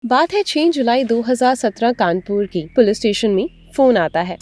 बात है 6 जुलाई 2017 कानपुर की। पुलिस स्टेशन में फोन आता है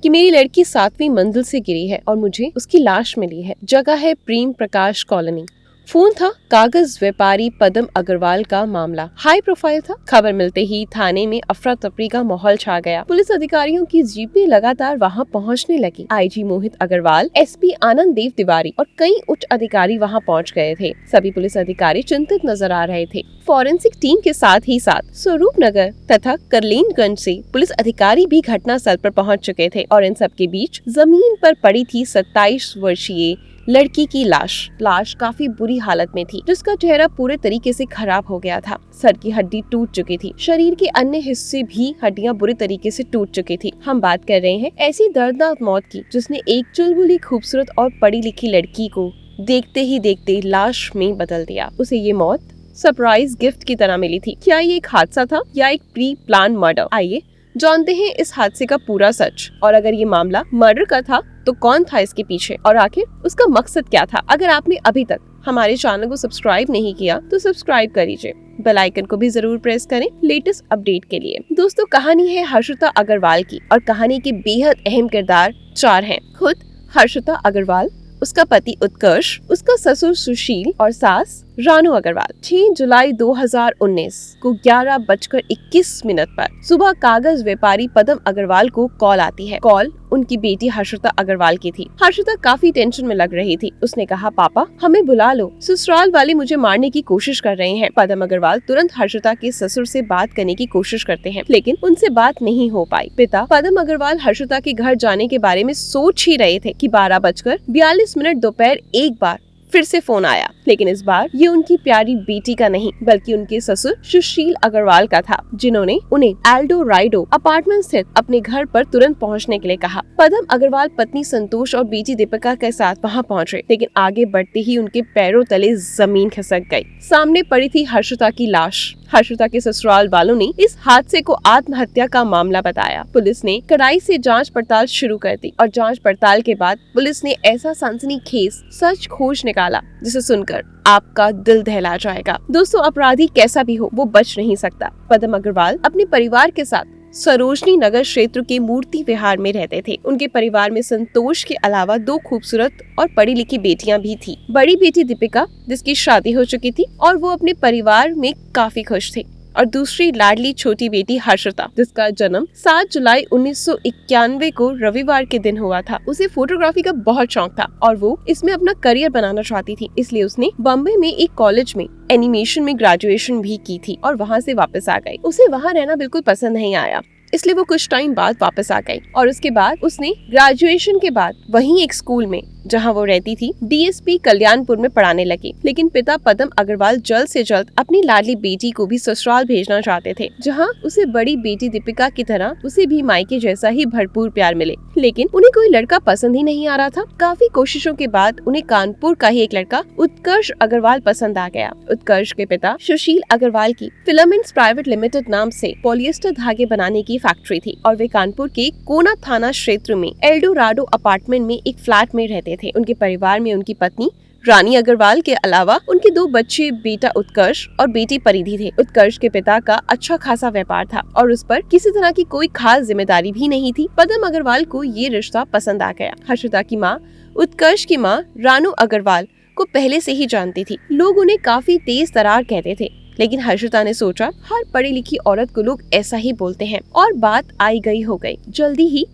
कि मेरी लड़की 7वीं मंजिल से गिरी है और मुझे उसकी लाश मिली है। जगह है प्रेम प्रकाश कॉलोनी। फोन था कागज व्यापारी पदम अग्रवाल का मामला। हाई प्रोफाइल था। खबर मिलते ही थाने में अफरा तफरी का माहौल छा गया। पुलिस अधिकारियों की जीपें लगातार वहां पहुंचने लगी। आईजी मोहित अग्रवाल, एसपी आनंद देव तिवारी और कई उच्च अधिकारी वहां पहुंच गए थे। सभी पुलिस अधिकारी चिंतित नजर आ रहे थे। फॉरेंसिक टीम के साथ ही साथ स्वरूप नगर तथा करलीनगंज से पुलिस अधिकारी भी घटना स्थल पर पहुंच चुके थे और इन सब के बीच जमीन पर पड़ी थी 27 वर्षीय लड़की की लाश काफी बुरी हालत में थी, जिसका चेहरा पूरे तरीके से खराब हो गया था। सर की हड्डी टूट चुकी थी। शरीर के अन्य हिस्से भी हड्डियां बुरी तरीके से टूट चुकी थी। हम बात कर रहे हैं ऐसी दर्दनाक मौत की जिसने एक चुलबुली खूबसूरत और पढ़ी लिखी लड़की को देखते ही देखते लाश में बदल दिया। उसे ये मौत सरप्राइज गिफ्ट की तरह मिली थी। क्या ये एक हादसा था या एक प्री प्लान मर्डर? आइए जानते हैं इस हादसे का पूरा सच। और अगर ये मामला मर्डर का था तो कौन था इसके पीछे और आखिर उसका मकसद क्या था? अगर आपने अभी तक हमारे चैनल को सब्सक्राइब नहीं किया तो सब्सक्राइब कर लीजिए। बेल आइकन को भी जरूर प्रेस करें लेटेस्ट अपडेट के लिए। दोस्तों, कहानी है हर्षिता अग्रवाल की और कहानी के बेहद अहम किरदार 4 हैं। खुद हर्षिता अग्रवाल, उसका पति उत्कर्ष, उसका ससुर सुशील और सास रानू अग्रवाल। 6 जुलाई 2019 को 11:21 पर सुबह कागज व्यापारी पदम अग्रवाल को कॉल आती है। कॉल उनकी बेटी हर्षिता अग्रवाल की थी। हर्षिता काफी टेंशन में लग रही थी। उसने कहा, पापा हमें बुला लो, ससुराल वाले मुझे मारने की कोशिश कर रहे हैं। पदम अग्रवाल तुरंत हर्षिता के ससुर से बात करने की कोशिश करते हैं, लेकिन उनसे बात नहीं हो पाई। पिता पदम अग्रवाल हर्षिता के घर जाने के बारे में सोच ही रहे थे कि 12:42 दोपहर एक बार फिर से फोन आया, लेकिन इस बार ये उनकी प्यारी बेटी का नहीं बल्कि उनके ससुर सुशील अग्रवाल का था, जिन्होंने उन्हें एल्डो राइडो अपार्टमेंट स्थित अपने घर पर तुरंत पहुंचने के लिए कहा। पदम अग्रवाल पत्नी संतोष और बेटी दीपिका के साथ वहां पहुंचे, लेकिन आगे बढ़ते ही उनके पैरों तले जमीन खिसक गई। सामने पड़ी थी हर्षिता की लाश। हर्षिता के ससुराल वालों ने इस हादसे को आत्महत्या का मामला बताया। पुलिस ने कड़ाई से जांच पड़ताल शुरू कर दी और जांच पड़ताल के बाद पुलिस ने ऐसा सनसनीखेज सच खोज निकाला जिसे सुनकर आपका दिल दहला जाएगा। दोस्तों, अपराधी कैसा भी हो वो बच नहीं सकता। पदम अग्रवाल अपने परिवार के साथ सरोजनी नगर क्षेत्र के मूर्ति विहार में रहते थे। उनके परिवार में संतोष के अलावा 2 खूबसूरत और पढ़ी लिखी बेटियां भी थी। बड़ी बेटी दीपिका, जिसकी शादी हो चुकी थी और वो अपने परिवार में काफी खुश थे, और दूसरी लाडली छोटी बेटी हर्षिता, जिसका जन्म 7 जुलाई 1991 को रविवार के दिन हुआ था। उसे फोटोग्राफी का बहुत शौक था और वो इसमें अपना करियर बनाना चाहती थी, इसलिए उसने बॉम्बे में एक कॉलेज में एनिमेशन में ग्रेजुएशन भी की थी और वहाँ से वापस आ गई। उसे वहाँ रहना बिल्कुल पसंद नहीं आया, इसलिए वो कुछ टाइम बाद वापस आ गई और उसके बाद उसने ग्रेजुएशन के बाद वहीं एक स्कूल में जहां वो रहती थी डीएसपी कल्याणपुर में पढ़ाने लगी। लेकिन पिता पदम अग्रवाल जल्द से जल्द अपनी लाडली बेटी को भी ससुराल भेजना चाहते थे, जहां उसे बड़ी बेटी दीपिका की तरह उसे भी मायके जैसा ही भरपूर प्यार मिले। लेकिन उन्हें कोई लड़का पसंद ही नहीं आ रहा था। काफी कोशिशों के बाद उन्हें कानपुर का ही एक लड़का उत्कर्ष अग्रवाल पसंद आ गया। उत्कर्ष के पिता सुशील अग्रवाल की फिलामेंट्स प्राइवेट लिमिटेड नाम से पॉलिएस्टर धागे बनाने की फैक्ट्री थी और वे कानपुर के कोना थाना क्षेत्र में एल्डोराडो अपार्टमेंट में एक फ्लैट में रहते थे। उनके परिवार में उनकी पत्नी रानी अग्रवाल के अलावा उनके 2 बच्चे, बेटा उत्कर्ष और बेटी परिधि थे। उत्कर्ष के पिता का अच्छा खासा व्यापार था और उस पर किसी तरह की कोई खास जिम्मेदारी भी नहीं थी। पदम अग्रवाल को ये रिश्ता पसंद आ गया। हर्षिता की माँ, उत्कर्ष की माँ रानू अग्रवाल को पहले से ही जानती थी। लोग उन्हें काफी तेज तरार कहते थे, लेकिन हर्षिता ने सोचा हर पढ़ी लिखी औरत को लोग ऐसा ही बोलते हैं और बात आई गई हो गई। जल्दी ही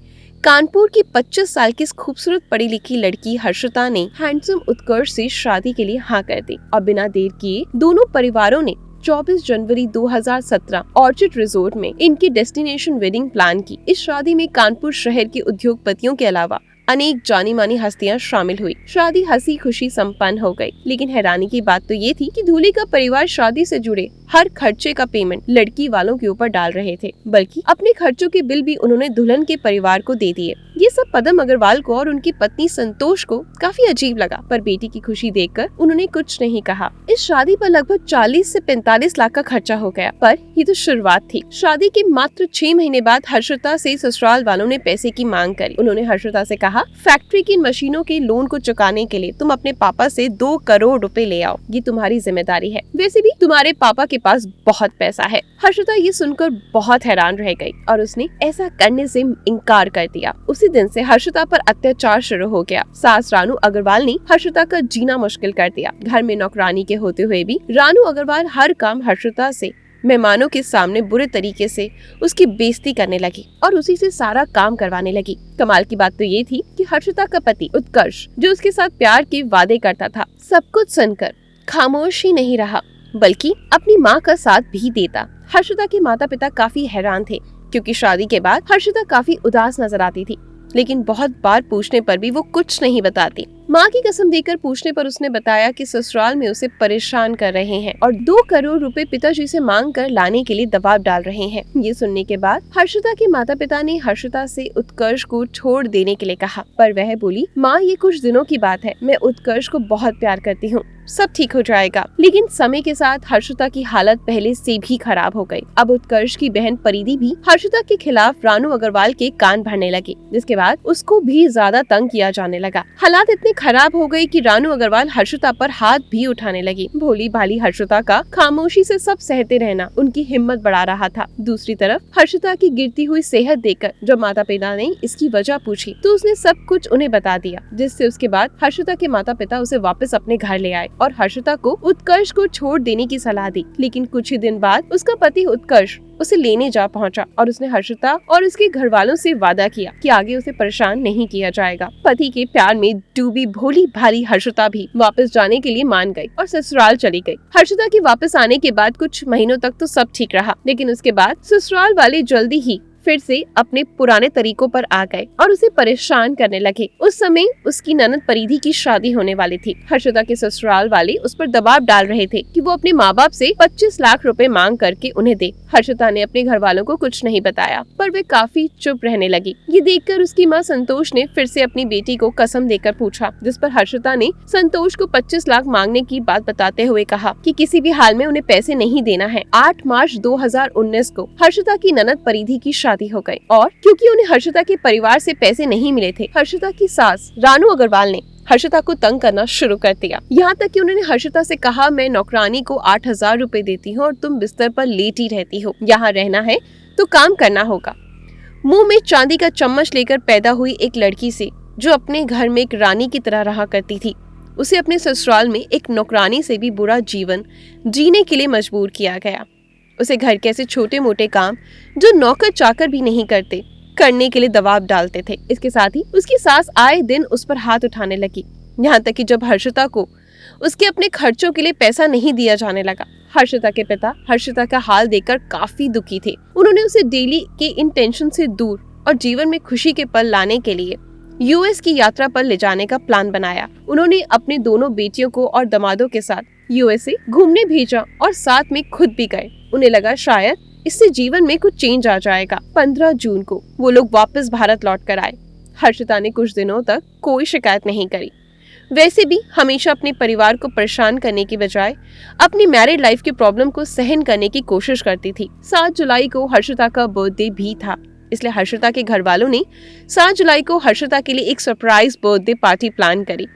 कानपुर की 25 साल की खूबसूरत पढ़ी लिखी लड़की हर्षिता ने हैंडसम उत्कर्ष से शादी के लिए हाँ कर दी और बिना देर किए दोनों परिवारों ने 24 जनवरी 2017 ऑर्चिड रिजोर्ट में इनकी डेस्टिनेशन वेडिंग प्लान की। इस शादी में कानपुर शहर के उद्योगपतियों के अलावा अनेक जानी मानी हस्तियां शामिल हुई। शादी हंसी खुशी संपन्न हो गई, लेकिन हैरानी की बात तो ये थी कि दूल्हे का परिवार शादी से जुड़े हर खर्चे का पेमेंट लड़की वालों के ऊपर डाल रहे थे, बल्कि अपने खर्चों के बिल भी उन्होंने दुल्हन के परिवार को दे दिए। ये सब पदम अग्रवाल को और उनकी पत्नी संतोष को काफी अजीब लगा, पर बेटी की खुशी देखकर उन्होंने कुछ नहीं कहा। इस शादी पर लगभग 40 से 45 लाख का खर्चा हो गया, पर ये तो शुरुआत थी। शादी के मात्र 6 महीने बाद हर्षिता से ससुराल वालों ने पैसे की मांग करी। उन्होंने हर्षिता से कहा, फैक्ट्री की मशीनों के लोन को चुकाने के लिए तुम अपने पापा से 2 करोड़ रुपए ले आओ, ये तुम्हारी जिम्मेदारी है। वैसे भी तुम्हारे पापा के पास बहुत पैसा है। हर्षिता ये सुनकर बहुत हैरान रह गई और उसने ऐसा करने से इनकार कर दिया। उसी दिन से हर्षिता पर अत्याचार शुरू हो गया। सास रानू अग्रवाल ने हर्षिता का जीना मुश्किल कर दिया। घर में नौकरानी के होते हुए भी रानू अग्रवाल हर काम हर्षिता से मेहमानों के सामने बुरे तरीके से उसकी बेइज्जती करने लगी और उसी से सारा काम करवाने लगी। कमाल की बात तो ये थी कि हर्षिता का पति उत्कर्ष, जो उसके साथ प्यार के वादे करता था, सब कुछ सुनकर खामोश ही नहीं रहा, बल्कि अपनी माँ का साथ भी देता। हर्षिता के माता पिता काफी हैरान थे, क्योंकि शादी के बाद हर्षिता काफी उदास नजर आती थी, लेकिन बहुत बार पूछने पर भी वो कुछ नहीं बताती। माँ की कसम देकर पूछने पर उसने बताया कि ससुराल में उसे परेशान कर रहे हैं और 2 करोड़ रुपए पिताजी से मांग कर लाने के लिए दबाव डाल रहे हैं। ये सुनने के बाद हर्षिता के माता पिता ने हर्षिता से उत्कर्ष को छोड़ देने के लिए कहा, पर वह बोली, माँ ये कुछ दिनों की बात है, मैं उत्कर्ष को बहुत प्यार करती हूँ, सब ठीक हो जाएगा। लेकिन समय के साथ हर्षिता की हालत पहले से भी खराब हो गई। अब उत्कर्ष की बहन परिधि भी हर्षिता के खिलाफ रानू अग्रवाल के कान भरने लगी, जिसके बाद उसको भी ज्यादा तंग किया जाने लगा। हालात इतने खराब हो गई कि रानू अग्रवाल हर्षिता पर हाथ भी उठाने लगी। भोली भाली हर्षिता का खामोशी से सब सहते रहना उनकी हिम्मत बढ़ा रहा था। दूसरी तरफ हर्षिता की गिरती हुई सेहत देखकर जब माता पिता ने इसकी वजह पूछी तो उसने सब कुछ उन्हें बता दिया, जिससे उसके बाद हर्षिता के माता पिता उसे वापस अपने घर ले आए और हर्षिता को उत्कर्ष को छोड़ देने की सलाह दी। लेकिन कुछ ही दिन बाद उसका पति उत्कर्ष उसे लेने जा पहुंचा और उसने हर्षिता और उसके घर वालों से वादा किया कि आगे उसे परेशान नहीं किया जाएगा। पति के प्यार में डूबी भोली भाली हर्षिता भी वापस जाने के लिए मान गई और ससुराल चली गई। हर्षिता के वापस आने के बाद कुछ महीनों तक तो सब ठीक रहा, लेकिन उसके बाद ससुराल वाले जल्दी ही फिर से अपने पुराने तरीकों पर आ गए और उसे परेशान करने लगे। उस समय उसकी ननद परिधि की शादी होने वाली थी। हर्षिता के ससुराल वाले उस पर दबाव डाल रहे थे कि वो अपने माँ बाप से 25 लाख रुपए मांग करके उन्हें दे। हर्षिता ने अपने घर वालों को कुछ नहीं बताया, पर वे काफी चुप रहने लगी। ये देखकर उसकी माँ संतोष ने फिर से अपनी बेटी को कसम देकर पूछा, जिस पर हर्षिता ने संतोष को 25 लाख मांगने की बात बताते हुए कहा कि किसी भी हाल में उन्हें पैसे नहीं देना है। 8 मार्च 2019 को हर्षिता की ननद परिधि की शादी हो गई और क्योंकि उन्हें हर्षिता के परिवार से पैसे नहीं मिले थे, हर्षिता की सास रानू अग्रवाल ने हर्षिता को तंग करना शुरू कर दिया। यहाँ तक कि उन्होंने हर्षिता से कहा, मैं नौकरानी को 8,000 रुपए देती हूँ और तुम बिस्तर पर लेटी रहती हो, यहाँ रहना है तो काम करना होगा। मुंह में चांदी का चम्मच लेकर पैदा हुई एक लड़की से, जो अपने घर में एक रानी की तरह रहा करती थी, उसे अपने ससुराल में एक नौकरानी से भी बुरा जीवन जीने के लिए मजबूर किया गया। उसे घर के ऐसे छोटे मोटे काम जो नौकर चाकर भी नहीं करते, करने के लिए दबाव डालते थे। इसके साथ ही उसकी सास आए दिन उस पर हाथ उठाने लगी, यहाँ तक कि जब हर्षिता को उसके अपने खर्चों के लिए पैसा नहीं दिया जाने लगा। हर्षिता के पिता हर्षिता का हाल देखकर काफी दुखी थे। उन्होंने उसे डेली के इन टेंशन से दूर और जीवन में खुशी के पल लाने के लिए यूएस की यात्रा पर ले जाने का प्लान बनाया। उन्होंने अपने दोनों बेटियों को और दामादों के साथ यूएसए घूमने भेजा और साथ में खुद भी गए। उन्हें लगा शायद इससे जीवन में कुछ चेंज आ जाएगा। 15 जून को वो लोग वापस भारत लौट कर आए। हर्षिता ने कुछ दिनों तक कोई शिकायत नहीं करी। वैसे भी हमेशा अपने परिवार को परेशान करने की बजाय अपनी मैरिड लाइफ की प्रॉब्लम को सहन करने की कोशिश करती थी। 7 जुलाई को हर्षिता का बर्थडे भी था, इसलिए हर्षिता के घर वालों ने 7 जुलाई को हर्षिता के लिए एक सरप्राइज बर्थडे पार्टी प्लान करी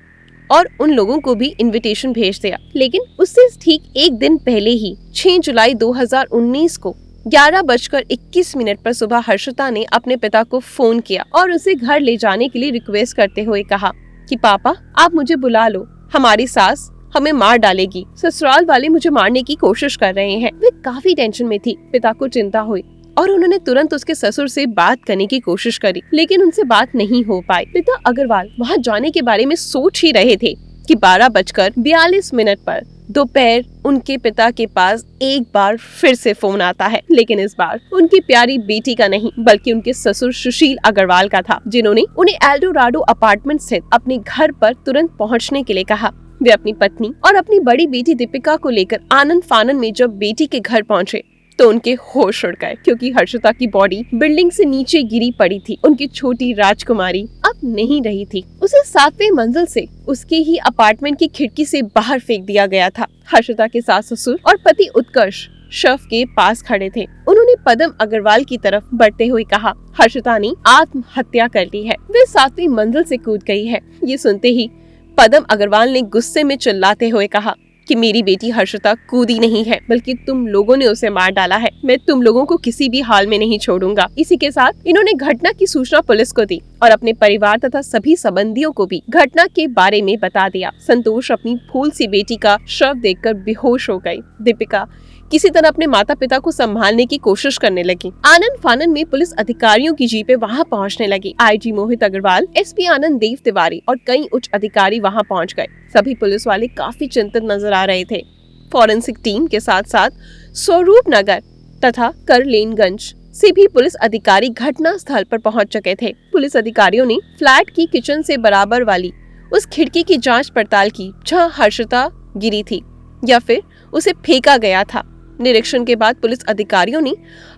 और उन लोगों को भी इनविटेशन भेज दिया। लेकिन उससे ठीक एक दिन पहले ही 6 जुलाई 2019 को 11:21 पर सुबह हर्षिता ने अपने पिता को फोन किया और उसे घर ले जाने के लिए रिक्वेस्ट करते हुए कहा कि पापा आप मुझे बुला लो, हमारी सास हमें मार डालेगी, ससुराल वाले मुझे मारने की कोशिश कर रहे हैं। वे काफी टेंशन में थी। पिता को चिंता हुई और उन्होंने तुरंत उसके ससुर से बात करने की कोशिश करी, लेकिन उनसे बात नहीं हो पाई। पिता अग्रवाल वहां जाने के बारे में सोच ही रहे थे कि 12:42 पर दोपहर उनके पिता के पास एक बार फिर से फोन आता है, लेकिन इस बार उनकी प्यारी बेटी का नहीं बल्कि उनके ससुर सुशील अग्रवाल का था, जिन्होंने उन्हें एल्डोराडो अपार्टमेंट स्थित अपने घर पर तुरंत पहुंचने के लिए कहा। वे अपनी पत्नी और अपनी बड़ी बेटी दीपिका को लेकर आनंद फानन में जब बेटी के घर पहुंचे तो उनके होश उड़ गए, क्योंकि हर्षिता की बॉडी बिल्डिंग से नीचे गिरी पड़ी थी। उनकी छोटी राजकुमारी अब नहीं रही थी। उसे 7वें मंजिल से उसके ही अपार्टमेंट की खिड़की से बाहर फेंक दिया गया था। हर्षिता के सास ससुर और पति उत्कर्ष शव के पास खड़े थे। उन्होंने पदम अग्रवाल की तरफ बढ़ते हुए कहा, हर्षिता ने आत्महत्या कर ली है, वे 7वीं मंजिल से कूद गई है। ये सुनते ही पदम अग्रवाल ने गुस्से में चिल्लाते हुए कहा कि मेरी बेटी हर्षिता कूदी नहीं है, बल्कि तुम लोगों ने उसे मार डाला है। मैं तुम लोगों को किसी भी हाल में नहीं छोड़ूंगा। इसी के साथ इन्होंने घटना की सूचना पुलिस को दी और अपने परिवार तथा सभी संबंधियों को भी घटना के बारे में बता दिया। संतोष अपनी फूल सी बेटी का शव देखकर बेहोश हो गई। दीपिका किसी तरह अपने माता पिता को संभालने की कोशिश करने लगी। आनंद फानन में पुलिस अधिकारियों की जीपें वहां पहुंचने लगी। आईजी मोहित अग्रवाल, एसपी आनंद देव तिवारी और कई उच्च अधिकारी वहां पहुंच गए। सभी पुलिस वाले काफी चिंतित नजर आ रहे थे। फॉरेंसिक टीम के साथ साथ स्वरूप नगर तथा करलेनगंज से भी पुलिस अधिकारी घटना स्थल पर पहुंच चुके थे। पुलिस अधिकारियों ने फ्लैट की किचन से बराबर वाली उस खिड़की की जांच पड़ताल की जहां हर्षिता गिरी थी या फिर उसे फेंका गया था। निरीक्षण के बाद पुलिस अधिकारियों ने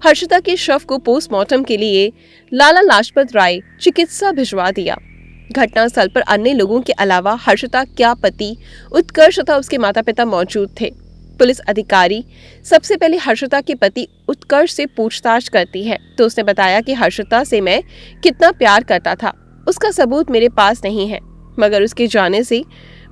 हर्षिता के शव को पोस्टमार्टम के लिए लाला लाजपत राय चिकित्सा भिजवा दिया। घटना स्थल पर अन्य लोगों के अलावा हर्षिता का पति उत्कर्ष तथा उसके माता पिता मौजूद थे। पुलिस अधिकारी सबसे पहले हर्षिता के पति उत्कर्ष से पूछताछ करती है तो उसने बताया कि हर्षिता से मैं कितना प्यार करता था उसका सबूत मेरे पास नहीं है, मगर उसके जाने से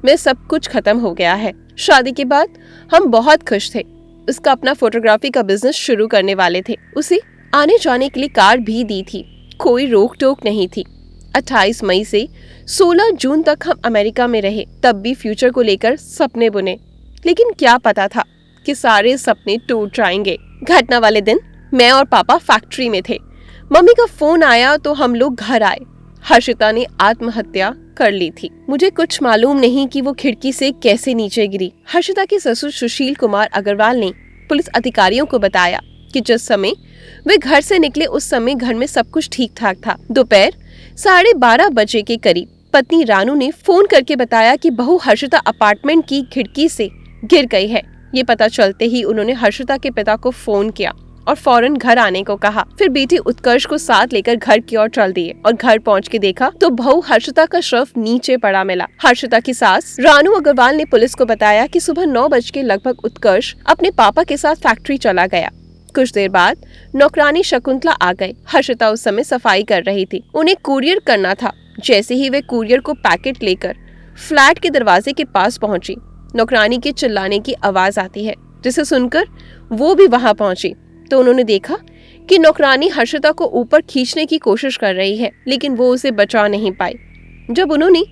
मैं सब कुछ खत्म हो गया है। शादी के बाद हम बहुत खुश थे। उसका अपना फोटोग्राफी का बिजनेस शुरू करने वाले थे। उसे आने जाने के लिए कार भी दी थी, कोई रोक टोक नहीं थी। 28 मई से 16 जून तक हम अमेरिका में रहे, तब भी फ्यूचर को लेकर सपने बुने, लेकिन क्या पता था कि सारे सपने टूट जाएंगे। घटना वाले दिन मैं और पापा फैक्ट्री में थे। मम्मी का फोन आया तो हम लोग घर आए। हर्षिता ने आत्महत्या कर ली थी। मुझे कुछ मालूम नहीं कि वो खिड़की से कैसे नीचे गिरी। हर्षिता के ससुर सुशील कुमार अग्रवाल ने पुलिस अधिकारियों को बताया कि जिस समय वे घर से निकले उस समय घर में सब कुछ ठीक ठाक था। दोपहर 12:30 बजे के करीब पत्नी रानू ने फोन करके बताया कि बहू हर्षिता अपार्टमेंट की खिड़की से गिर गई है। ये पता चलते ही उन्होंने हर्षिता के पिता को फोन किया और फौरन घर आने को कहा। फिर बेटे उत्कर्ष को साथ लेकर घर की ओर चल दिए और घर पहुंच के देखा तो बहू हर्षिता का शव नीचे पड़ा मिला। हर्षिता की सास रानू अग्रवाल ने पुलिस को बताया कि सुबह 9 बजे के लगभग उत्कर्ष अपने पापा के साथ फैक्ट्री चला गया। कुछ देर बाद नौकरानी शकुंतला आ गई। हर्षिता उस समय सफाई कर रही थी, उन्हें कुरियर करना था। जैसे ही वे कुरियर को पैकेट लेकर फ्लैट के दरवाजे के पास पहुंची, नौकरानी के चिल्लाने की आवाज आती है, जिसे सुनकर वो भी वहां पहुंची तो उन्होंने देखा कि नौकरानी हर्षिता को ऊपर खींचने की कोशिश कर रही है, लेकिन वो उसे बचा नहीं पाई। जब उन्होंने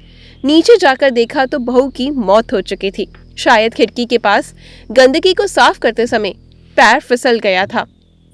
नीचे जाकर देखा तो बहू की मौत हो चुकी थी। शायद खिड़की के पास गंदगी को साफ करते समय पैर फिसल गया था।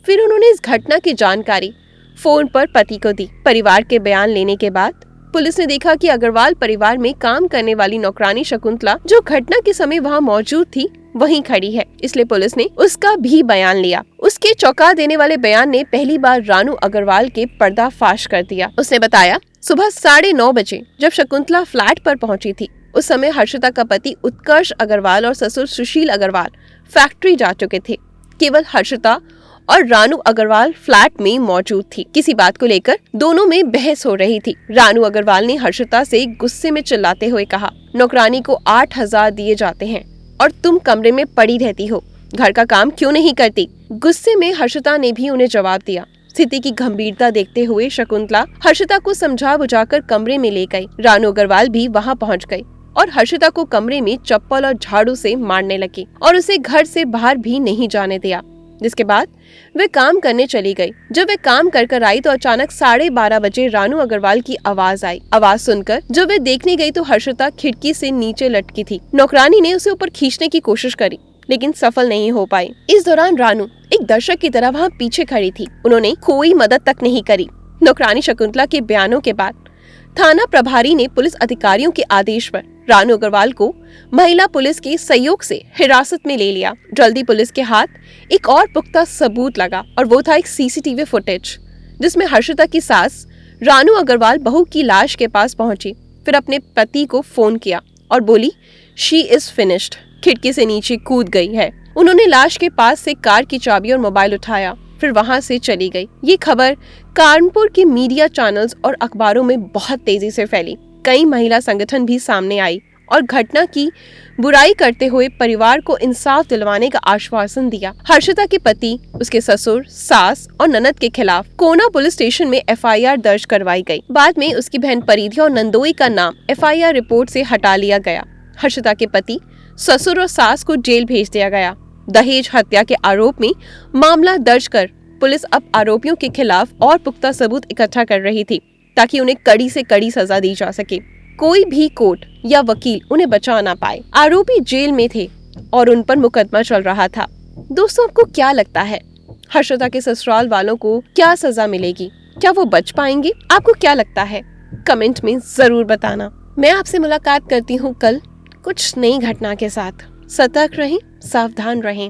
फिर उन्होंने इस घटना की जानकारी फोन पर पति को दी। परिवार के बयान लेने के बाद पुलिस ने देखा कि अग्रवाल परिवार में काम करने वाली नौकरानी शकुंतला, जो घटना के समय वहां मौजूद थी, वहीं खड़ी है। इसलिए पुलिस ने उसका भी बयान लिया। उसके चौंका देने वाले बयान ने पहली बार रानू अग्रवाल के पर्दाफाश कर दिया। उसने बताया, सुबह 9:30 बजे जब शकुंतला फ्लैट पर पहुंची थी, उस समय हर्षिता का पति उत्कर्ष अग्रवाल और ससुर सुशील अग्रवाल फैक्ट्री जा चुके थे। केवल हर्षिता और रानू अग्रवाल फ्लैट में मौजूद थी। किसी बात को लेकर दोनों में बहस हो रही थी। रानू अग्रवाल ने हर्षिता से गुस्से में चिल्लाते हुए कहा, नौकरानी को 8,000 दिए जाते हैं और तुम कमरे में पड़ी रहती हो, घर का काम क्यों नहीं करती? गुस्से में हर्षिता ने भी उन्हें जवाब दिया। स्थिति की गंभीरता देखते हुए शकुंतला हर्षिता को समझा बुझाकर कमरे में ले गई। रानू अग्रवाल भी वहां पहुंच गई और हर्षिता को कमरे में चप्पल और झाड़ू से मारने लगी और उसे घर से बाहर भी नहीं जाने दिया। जिसके बाद वे काम करने चली गई। जब वे काम कर आई तो अचानक 12:30 बजे रानू अग्रवाल की आवाज आई। आवाज सुनकर जब वे देखने गई तो हर्षिता खिड़की से नीचे लटकी थी। नौकरानी ने उसे ऊपर खींचने की कोशिश करी, लेकिन सफल नहीं हो पाई। इस दौरान रानू एक दर्शक की तरह वहाँ पीछे खड़ी थी। उन्होंने कोई मदद तक नहीं करी। नौकरानी शकुंतला के बयानों के बाद थाना प्रभारी ने पुलिस अधिकारियों के आदेश पर रानू अग्रवाल को महिला पुलिस के सहयोग से हिरासत में ले लिया। जल्दी पुलिस के हाथ एक और पुख्ता सबूत लगा और वो था एक सीसीटीवी फुटेज, जिसमें हर्षिता की सास रानू अग्रवाल बहू की लाश के पास पहुंची, फिर अपने पति को फोन किया और बोली, शी इज फिनिश्ड, खिड़की से नीचे कूद गई है। उन्होंने लाश के पास से कार की चाबी और मोबाइल उठाया, फिर वहां से चली गई। ये खबर कानपुर के मीडिया चैनल्स और अखबारों में बहुत तेजी से फैली। कई महिला संगठन भी सामने आई और घटना की बुराई करते हुए परिवार को इंसाफ दिलवाने का आश्वासन दिया। हर्षिता के पति, उसके ससुर, सास और ननद के खिलाफ कोना पुलिस स्टेशन में एफआईआर दर्ज करवाई गई। बाद में उसकी बहन परिधि और नंदोई का नाम एफआईआर रिपोर्ट से हटा लिया गया। हर्षिता के पति, ससुर और सास को जेल भेज दिया गया। दहेज हत्या के आरोप में मामला दर्ज कर पुलिस अब आरोपियों के खिलाफ और पुख्ता सबूत इकट्ठा कर रही थी ताकि उन्हें कड़ी से कड़ी सजा दी जा सके। कोई भी कोर्ट या वकील उन्हें बचा ना पाए। आरोपी जेल में थे और उन पर मुकदमा चल रहा था। दोस्तों, आपको क्या लगता है, हर्षिता के ससुराल वालों को क्या सजा मिलेगी? क्या वो बच पाएंगे? आपको क्या लगता है? कमेंट में जरूर बताना। मैं आपसे मुलाकात करती हूँ कल कुछ नई घटना के साथ। सतर्क रहें, सावधान रहें।